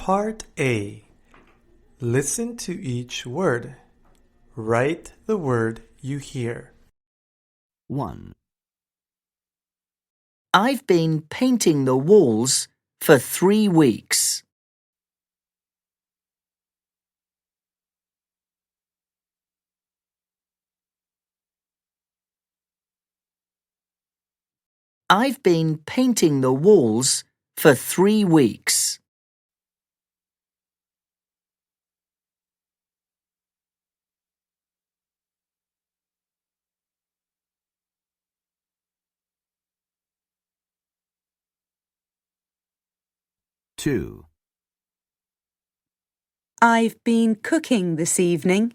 Part A. Listen to each word. Write the word you hear. 1. I've been painting the walls for 3 weeks. I've been painting the walls for 3 weeks. 2. I've been cooking this evening.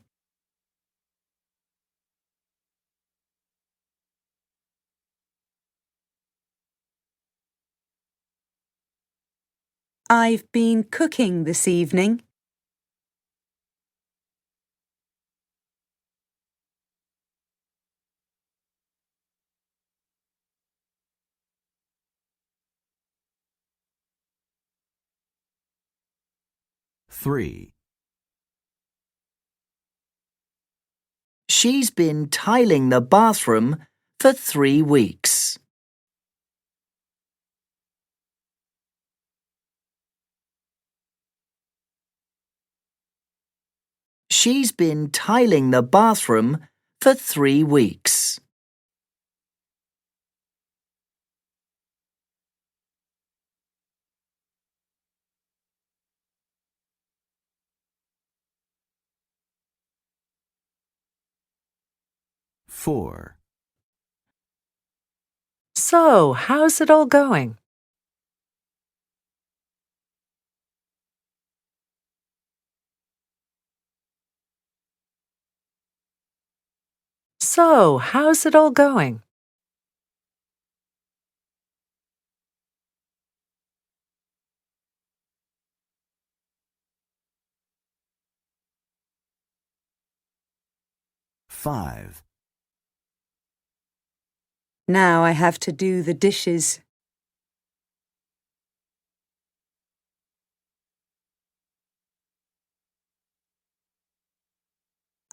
I've been cooking this evening. 3. She's been tiling the bathroom for 3 weeks. She's been tiling the bathroom for 3 weeks. 4. So, how's it all going? So, how's it all going? 5. Now I have to do the dishes.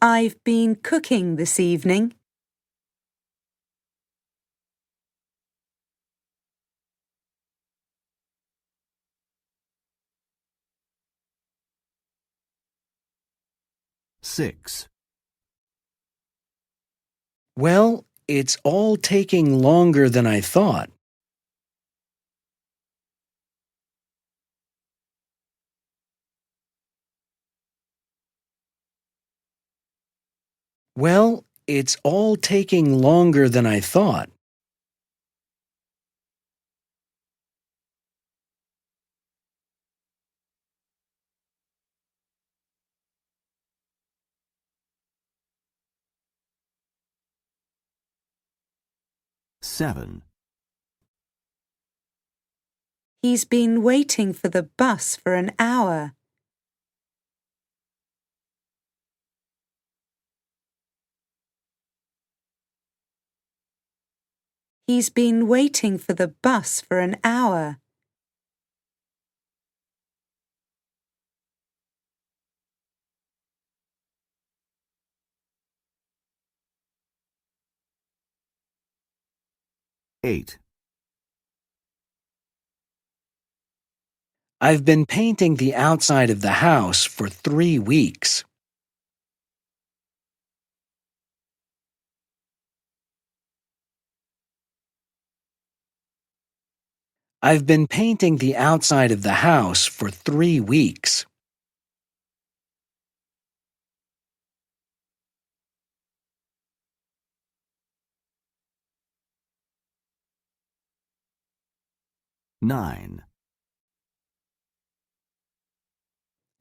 I've been cooking this evening. Six. Well, it's all taking longer than I thought. Well, it's all taking longer than I thought. 7. He's been waiting for the bus for an hour. He's been waiting for the bus for an hour. 8. I've been painting the outside of the house for 3 weeks. I've been painting the outside of the house for 3 weeks. 9.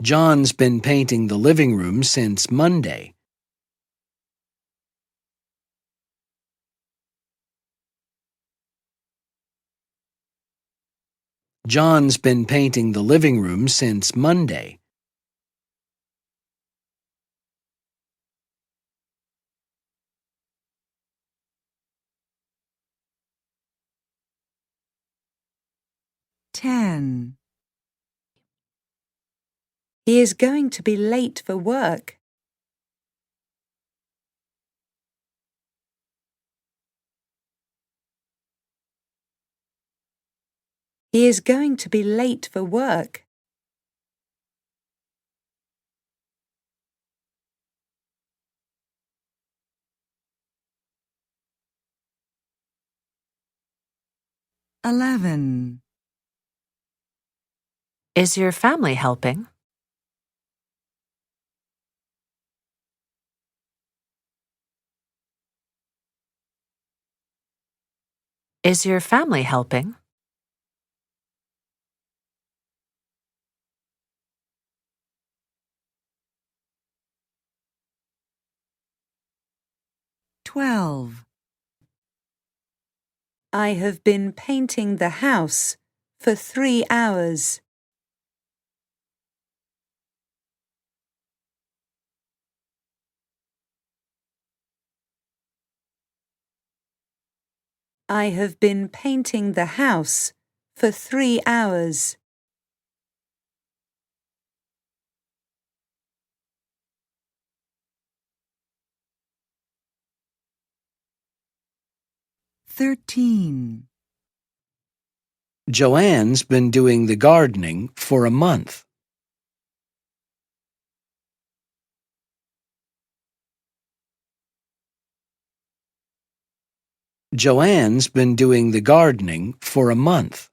John's been painting the living room since Monday. John's been painting the living room since Monday. 10. He is going to be late for work. He is going to be late for work. Eleven. Is your family helping? Is your family helping? 12. I have been painting the house for 3 hours. I have been painting the house for 3 hours. 13. Joanne's been doing the gardening for a month. Joanne's been doing the gardening for a month.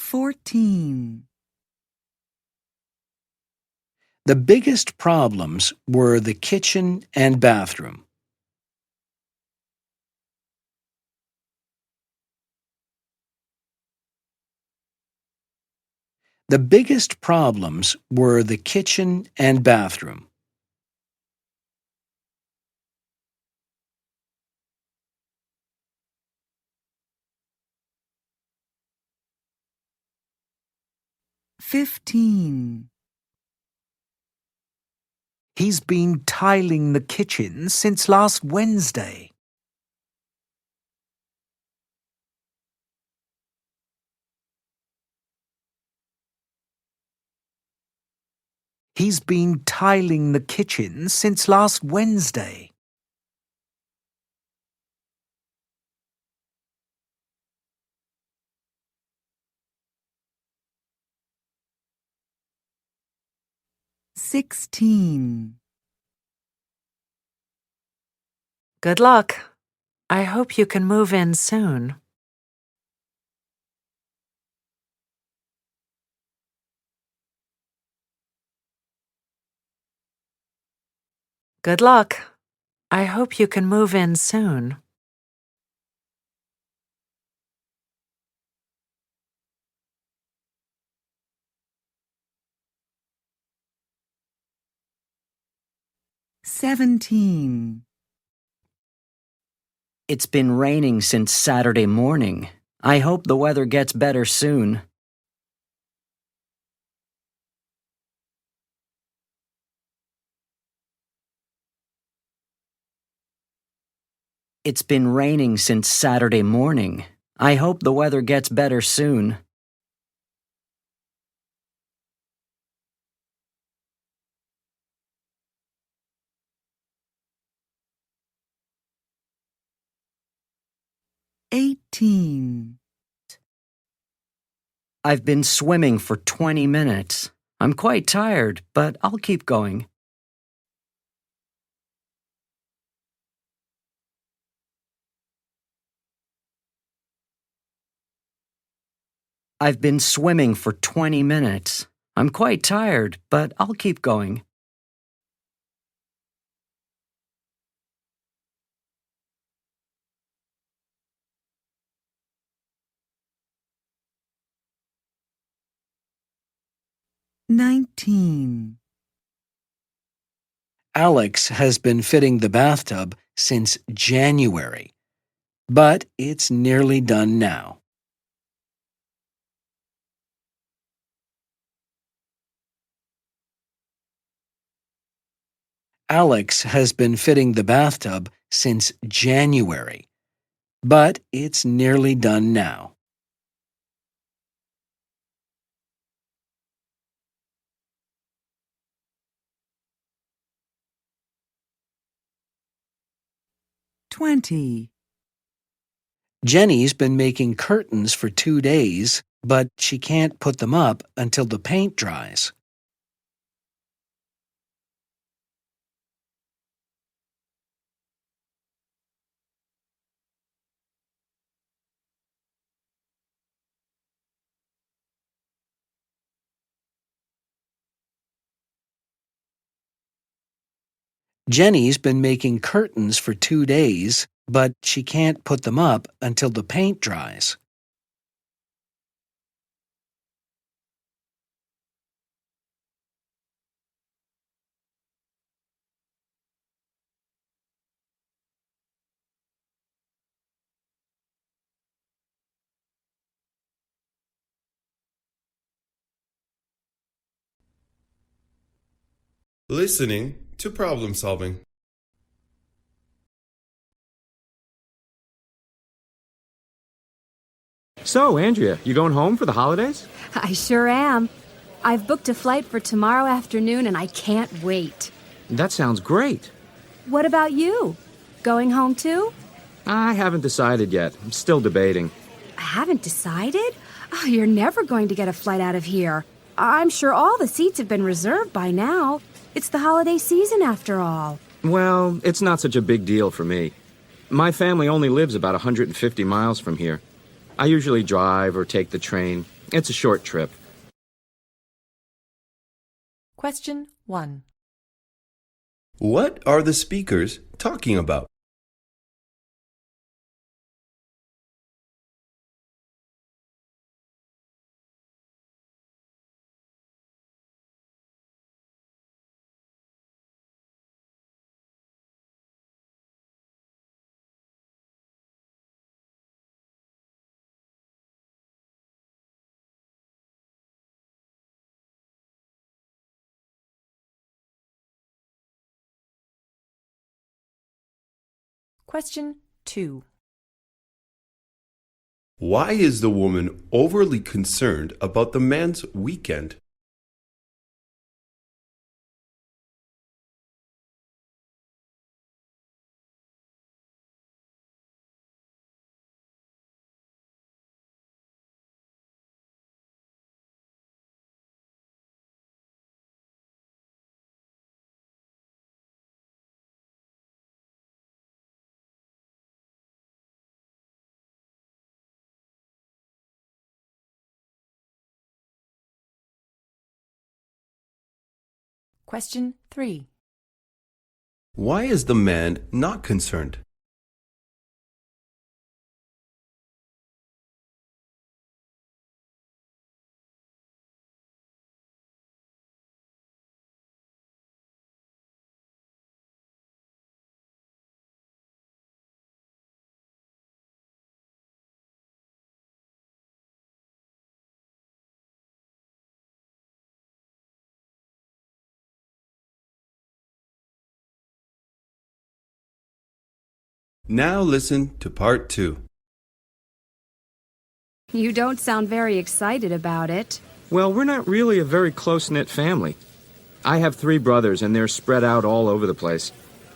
14. The biggest problems were the kitchen and bathroom. The biggest problems were the kitchen and bathroom. 15. He's been tiling the kitchen since last Wednesday. He's been tiling the kitchen since last Wednesday. 16. Good luck. I hope you can move in soon. Good luck. I hope you can move in soon. 17. It's been raining since Saturday morning. I hope the weather gets better soon. It's been raining since Saturday morning. I hope the weather gets better soon. 18. I've been swimming for 20 minutes. I'm quite tired, but I'll keep going. I've been swimming for 20 minutes. I'm quite tired, but I'll keep going. 19. Alex has been fitting the bathtub since January, but it's nearly done now. Alex has been fitting the bathtub since January, but it's nearly done now. Jenny's been making curtains for 2 days, but she can't put them up until the paint dries. Jenny's been making curtains for 2 days, but she can't put them up until the paint dries. Listening to problem solving. So, Andrea, you going home for the holidays? I sure am. I've booked a flight for tomorrow afternoon and I can't wait. That sounds great. What about you? Going home too? I haven't decided yet. I'm still debating. I haven't decided? Oh, you're never going to get a flight out of here. I'm sure all the seats have been reserved by now. It's the holiday season after all. Well, it's not such a big deal for me. My family only lives about 150 miles from here. I usually drive or take the train. It's a short trip. Question 1. What are the speakers talking about? Question 2. Why is the woman overly concerned about the man's weekend? Question 3. Why is the man not concerned? Now listen to part 2. You don't sound very excited about it. Well, we're not really a very close-knit family. I have 3 brothers, and they're spread out all over the place.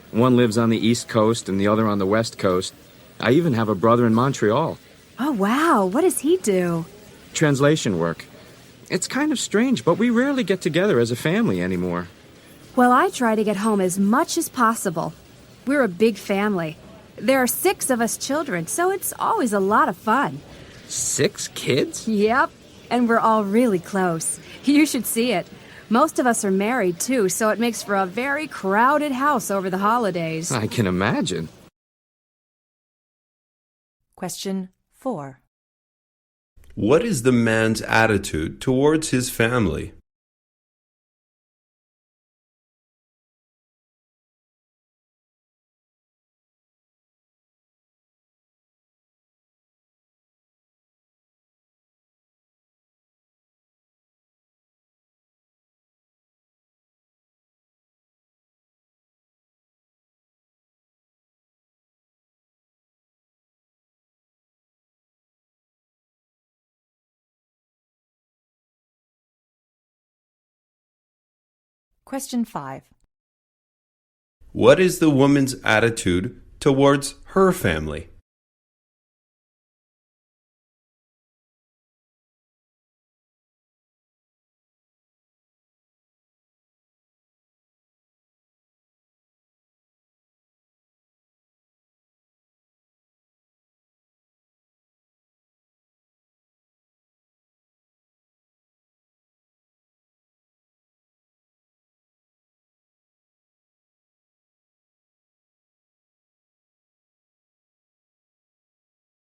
One lives on the East Coast and the other on the West Coast. I even have a brother in Montreal. Oh, wow. What does he do? Translation work. It's kind of strange, but we rarely get together as a family anymore. Well, I try to get home as much as possible. We're a big family. There are 6 of us children, so it's always a lot of fun. 6 kids? Yep, and we're all really close. You should see it. Most of us are married, too, so it makes for a very crowded house over the holidays. I can imagine. Question 4. What is the man's attitude towards his family? Question 5. What is the woman's attitude towards her family?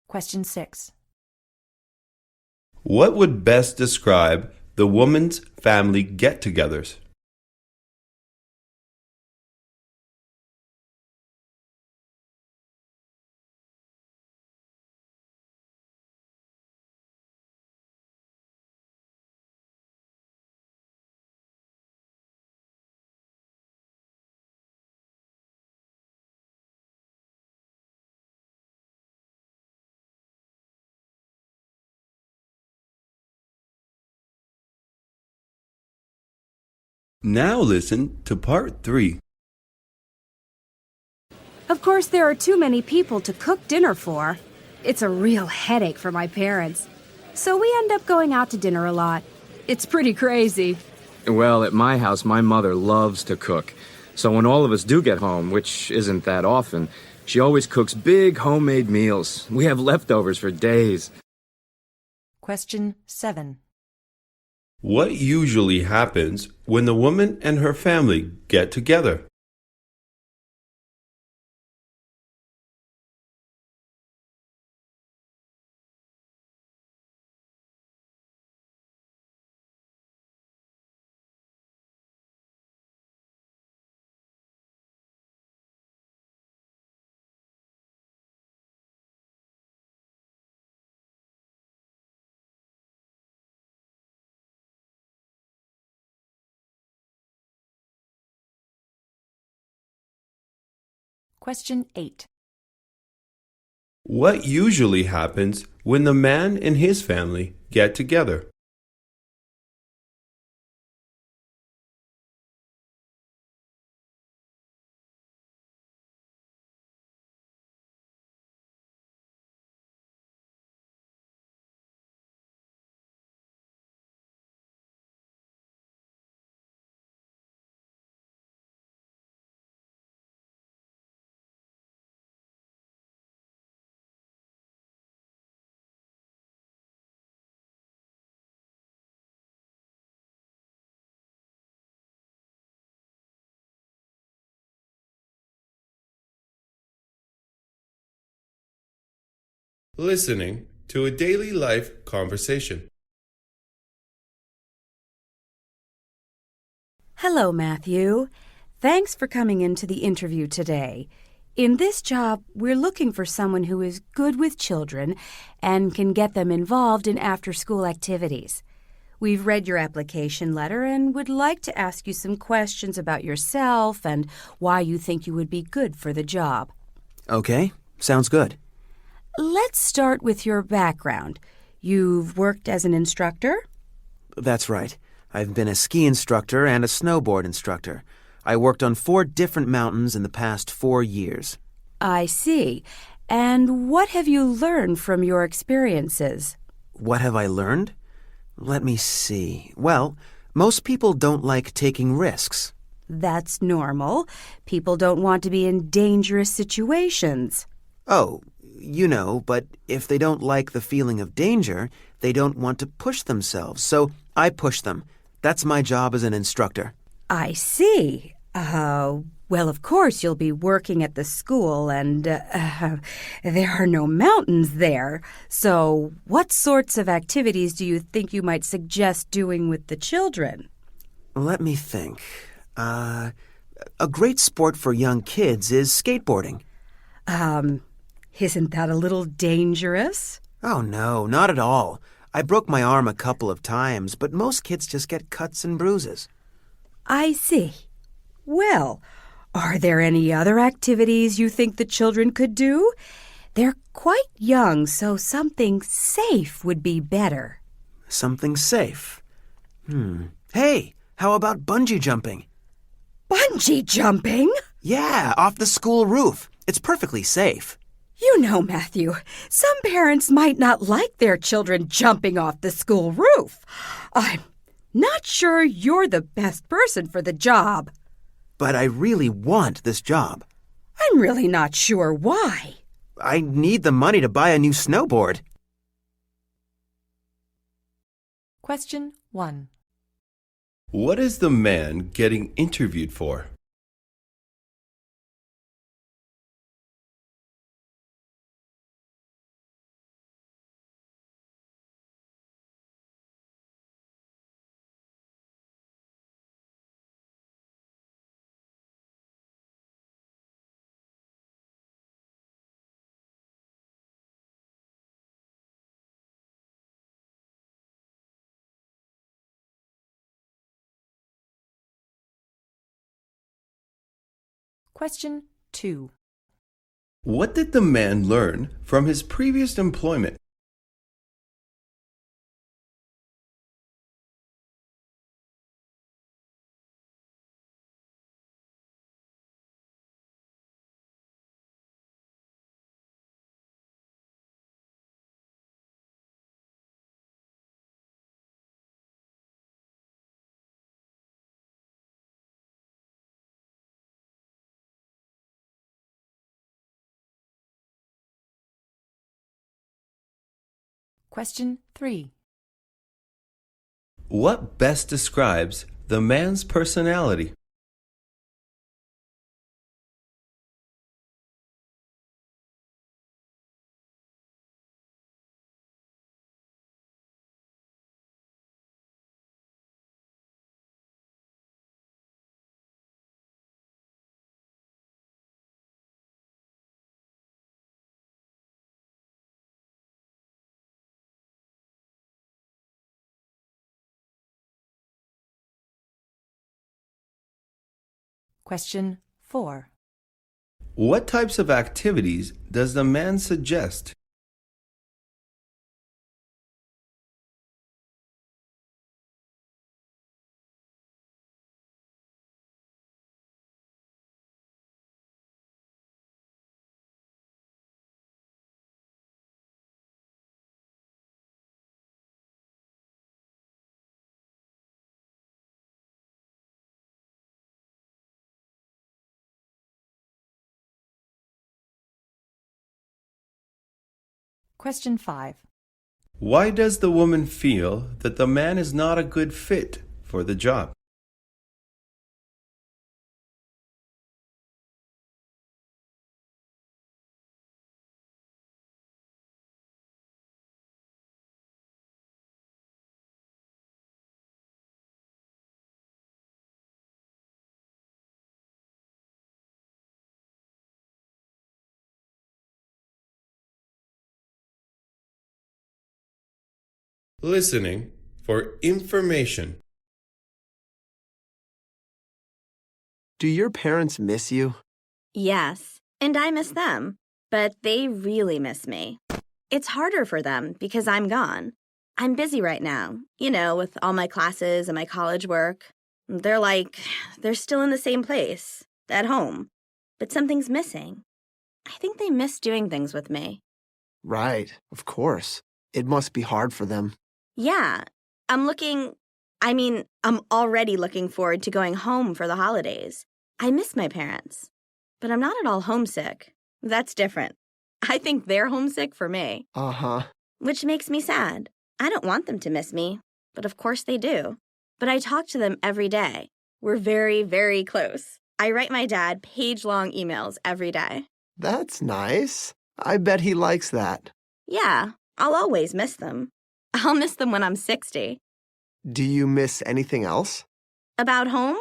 Question 6. What would best describe the woman's family get-togethers? Now listen to part 3. Of course, there are too many people to cook dinner for. It's a real headache for my parents. So we end up going out to dinner a lot. It's pretty crazy. Well, at my house, my mother loves to cook. So when all of us do get home, which isn't that often, she always cooks big homemade meals. We have leftovers for days. Question 7. What usually happens when the woman and her family get together? Question 8. What usually happens when the man and his family get together? Listening to a daily life conversation. Hello, Matthew. Thanks for coming into the interview today. In this job, we're looking for someone who is good with children and can get them involved in after-school activities. We've read your application letter and would like to ask you some questions about yourself and why you think you would be good for the job. Okay, sounds good. Let's start with your background. You've worked as an instructor? That's right. I've been a ski instructor and a snowboard instructor. I worked on 4 different mountains in the past 4 years. I see. And what have you learned from your experiences? What have I learned? Let me see. Well, most people don't like taking risks. That's normal. People don't want to be in dangerous situations. Oh, you know, but if they don't like the feeling of danger, they don't want to push themselves, so I push them. That's my job as an instructor. I see. Well, of course, you'll be working at the school, and there are no mountains there. So what sorts of activities do you think you might suggest doing with the children? Let me think. A great sport for young kids is skateboarding. Isn't that a little dangerous? Oh, no, not at all. I broke my arm a couple of times, but most kids just get cuts and bruises. I see. Well, are there any other activities you think the children could do? They're quite young, so something safe would be better. Something safe? Hey, how about bungee jumping? Bungee jumping? Yeah, off the school roof. It's perfectly safe. You know, Matthew, some parents might not like their children jumping off the school roof. I'm not sure you're the best person for the job. But I really want this job. I'm really not sure why. I need the money to buy a new snowboard. Question 1. What is the man getting interviewed for? Question 2. What did the man learn from his previous employment? Question 3. What best describes the man's personality? Question 4. What types of activities does the man suggest? Question 5. Why does the woman feel that the man is not a good fit for the job? Listening for information. Do your parents miss you? Yes, and I miss them, but they really miss me. It's harder for them because I'm gone. I'm busy right now, with all my classes and my college work. They're still in the same place, at home, but something's missing. I think they miss doing things with me. Right, of course. It must be hard for them. Yeah, I'm already looking forward to going home for the holidays. I miss my parents, but I'm not at all homesick. That's different. I think they're homesick for me. Uh-huh. Which makes me sad. I don't want them to miss me, but of course they do. But I talk to them every day. We're very, very close. I write my dad page-long emails every day. That's nice. I bet he likes that. Yeah, I'll always miss them. I'll miss them when I'm 60. Do you miss anything else? About home?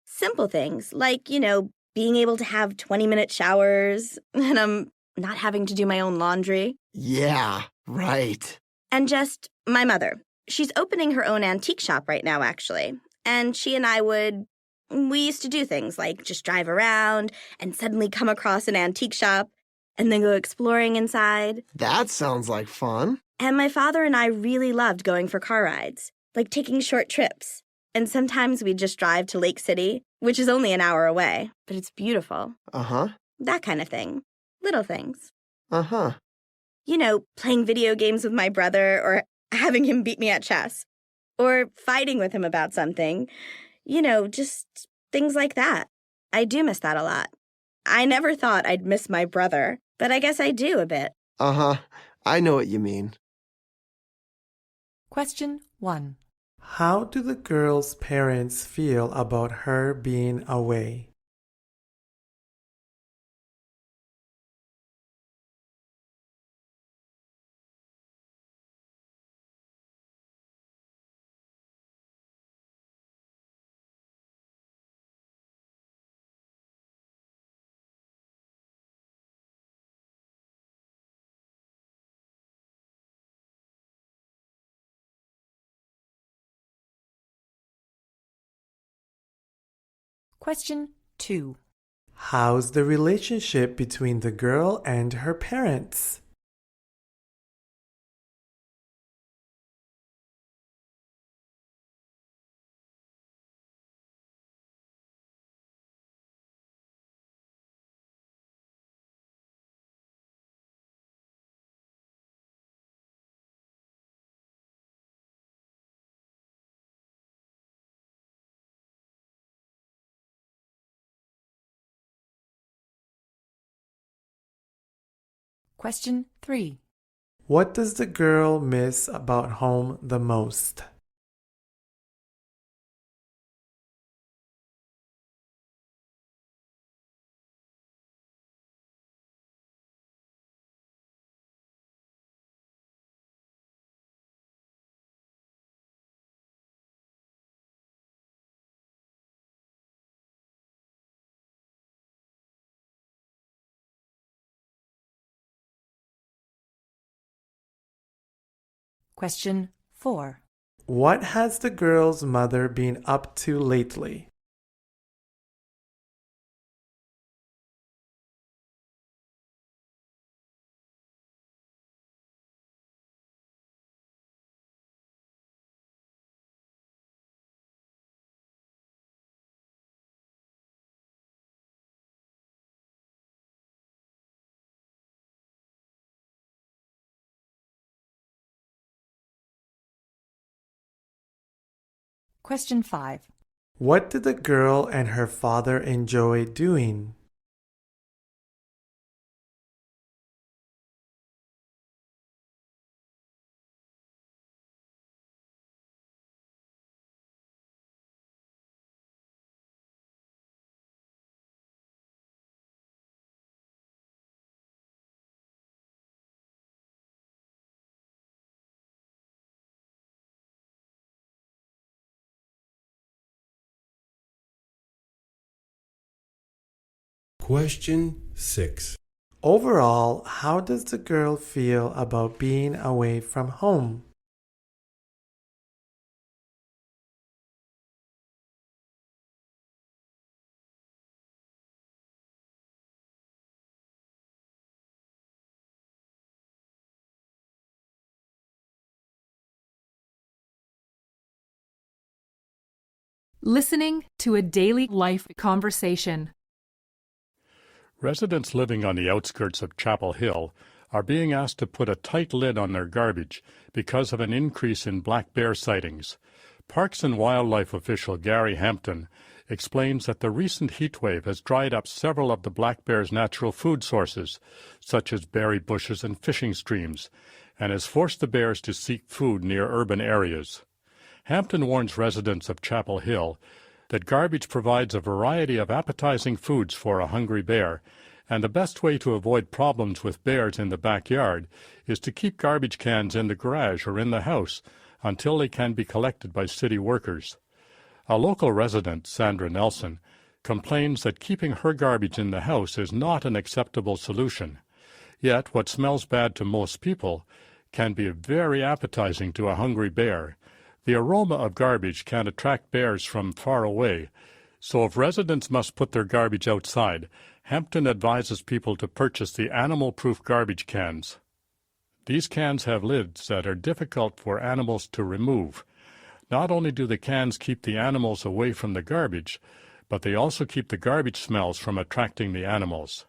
Simple things, like, being able to have 20-minute showers, and I'm not having to do my own laundry. Yeah, right. And just my mother. She's opening her own antique shop right now, actually. And she and we used to do things like just drive around and suddenly come across an antique shop and then go exploring inside. That sounds like fun. And my father and I really loved going for car rides, like taking short trips. And sometimes we'd just drive to Lake City which is only an hour away, but it's beautiful. Uh-huh. That kind of thing. Little things. Uh-huh. You know, playing video games with my brother or having him beat me at chess or fighting with him about something. You know, just things like that. I do miss that a lot. I never thought I'd miss my brother, but I guess I do a bit. Uh-huh. I know what you mean. Question 1. How do the girl's parents feel about her being away? Question 2. How's the relationship between the girl and her parents? Question 3. What does the girl miss about home the most? Question 4. What has the girl's mother been up to lately? Question 5. What did the girl and her father enjoy doing? Question 6. Overall, how does the girl feel about being away from home? Listening to a daily life conversation. Residents living on the outskirts of Chapel Hill are being asked to put a tight lid on their garbage because of an increase in black bear sightings. Parks and Wildlife official Gary Hampton explains that the recent heat wave has dried up several of the black bear's natural food sources, such as berry bushes and fishing streams, and has forced the bears to seek food near urban areas. Hampton warns residents of Chapel Hill that garbage provides a variety of appetizing foods for a hungry bear, and the best way to avoid problems with bears in the backyard is to keep garbage cans in the garage or in the house until they can be collected by city workers. A local resident, Sandra Nelson, complains that keeping her garbage in the house is not an acceptable solution. Yet what smells bad to most people can be very appetizing to a hungry bear. The aroma of garbage can attract bears from far away, so if residents must put their garbage outside, Hampton advises people to purchase the animal-proof garbage cans. These cans have lids that are difficult for animals to remove. Not only do the cans keep the animals away from the garbage, but they also keep the garbage smells from attracting the animals.